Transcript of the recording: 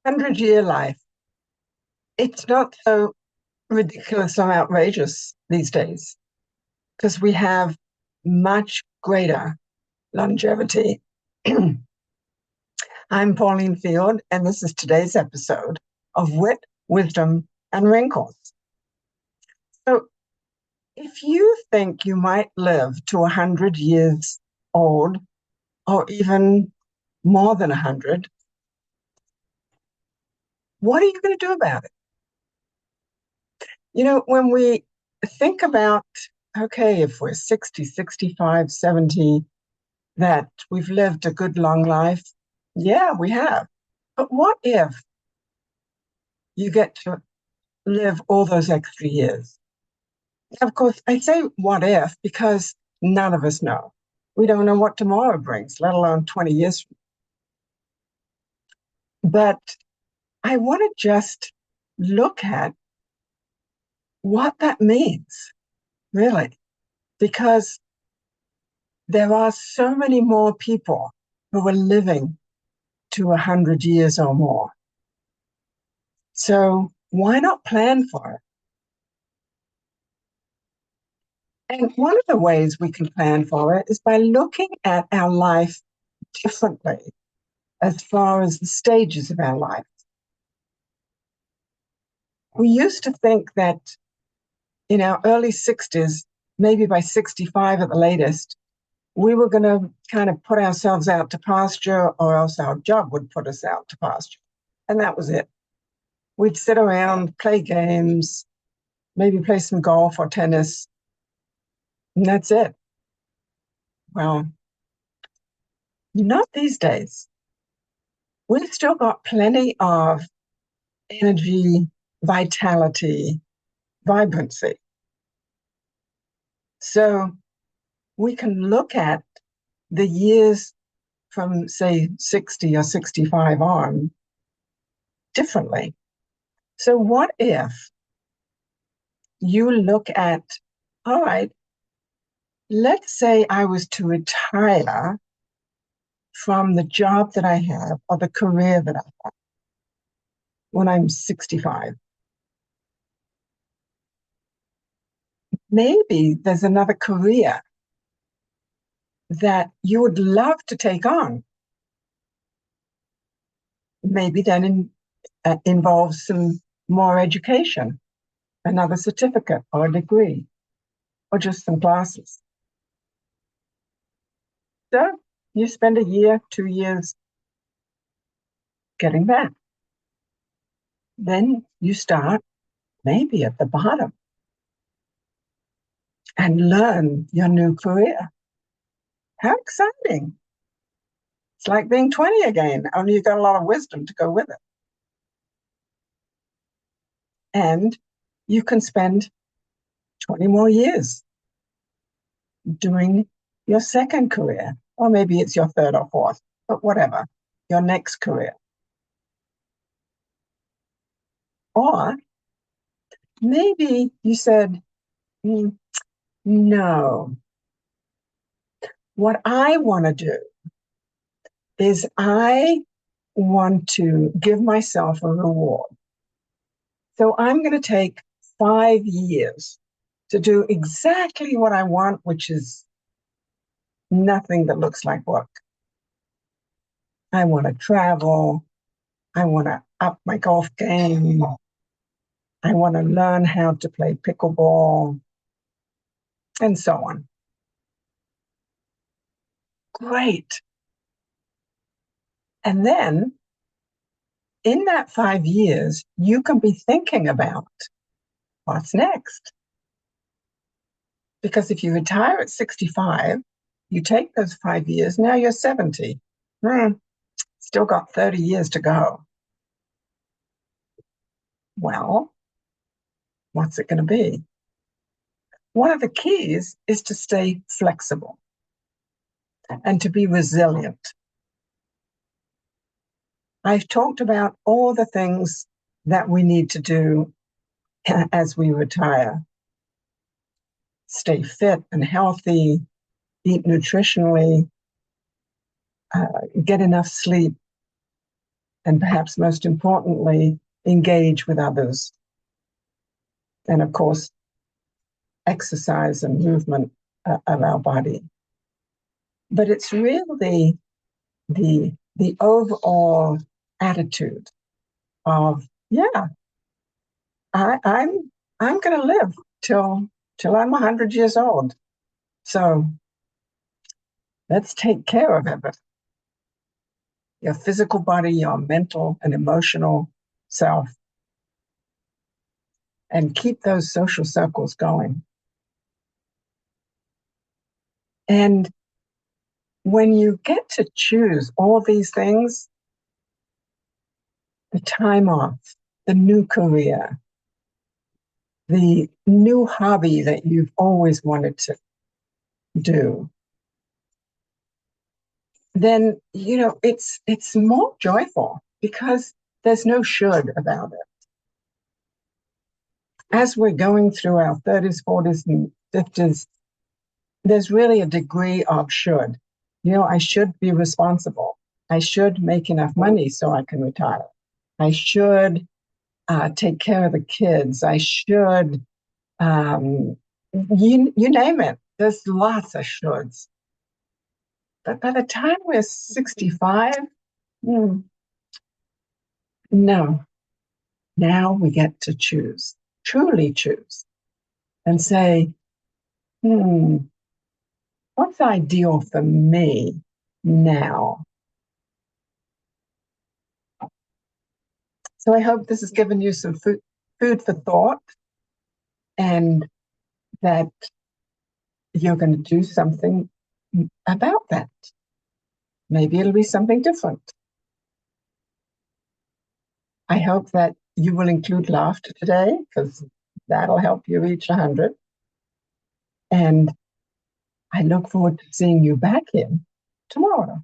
100-year life. It's not so ridiculous or outrageous these days because we have much greater longevity. I'm Pauline Field, and this is today's episode of Wit, Wisdom, and Wrinkles. So, if you think you might live to 100 years old, or even more than 100, what are you going to do about it? You know, when we think about, okay, if we're 60, 65, 70, that we've lived a good long life, yeah, we have. But what if you get to live all those extra years? Of course, I say what if because none of us know. We don't know what tomorrow brings, let alone 20 years from now. But I want to just look at what that means, really, because there are so many more people who are living to 100 years or more. So why not plan for it? And one of the ways we can plan for it is by looking at our life differently as far as the stages of our life. We used to think that in our early 60s, maybe by 65 at the latest, we were going to kind of put ourselves out to pasture, or else our job would put us out to pasture. And that was it. We'd sit around, play games, maybe play some golf or tennis, and that's it. Well, not these days. We've still got plenty of energy, vitality, vibrancy. So we can look at the years from, say, 60 or 65 on differently. So what if you look at, all right, let's say I was to retire from the job that I have or the career that I have when I'm 65. Maybe there's another career that you would love to take on. Maybe then involves some more education, another certificate or a degree, or just some classes. So you spend a year, 2 years getting that. Then you start maybe at the bottom and learn your new career. How exciting. It's like being 20 again, only you've got a lot of wisdom to go with it. And you can spend 20 more years doing your second career, or maybe it's your third or fourth, but whatever, your next career. Or maybe you said, no, what I want to do is I want to give myself a reward. So I'm going to take 5 years to do exactly what I want, which is nothing that looks like work. I want to travel. I want to up my golf game. I want to learn how to play pickleball, and so on. Great. And then in that 5 years, you can be thinking about what's next. Because if you retire at 65, you take those 5 years, now you're 70. Still got 30 years to go. Well, what's it going to be? One of the keys is to stay flexible and to be resilient. I've talked about all the things that we need to do as we retire. Stay fit and healthy, eat nutritionally, get enough sleep, and perhaps most importantly, engage with others. And of course, exercise and movement of our body. But it's really the overall attitude of, yeah, I'm going to live till I'm 100 years old. So let's take care of it. Your physical body, your mental and emotional self, and keep those social circles going. And when you get to choose all these things, the time off, the new career, the new hobby that you've always wanted to do, then it's more joyful because there's no should about it. As we're going through our 30s, 40s, and 50s, there's really a degree of should. I should be responsible. I should make enough money so I can retire. I should take care of the kids. I should, you name it. There's lots of shoulds. But by the time we're 65, no. Now we get to choose, truly choose, and say, what's ideal for me now? So I hope this has given you some food for thought, and that you're going to do something about that. Maybe it'll be something different. I hope that you will include laughter today, because that'll help you reach 100. And I look forward to seeing you back in tomorrow.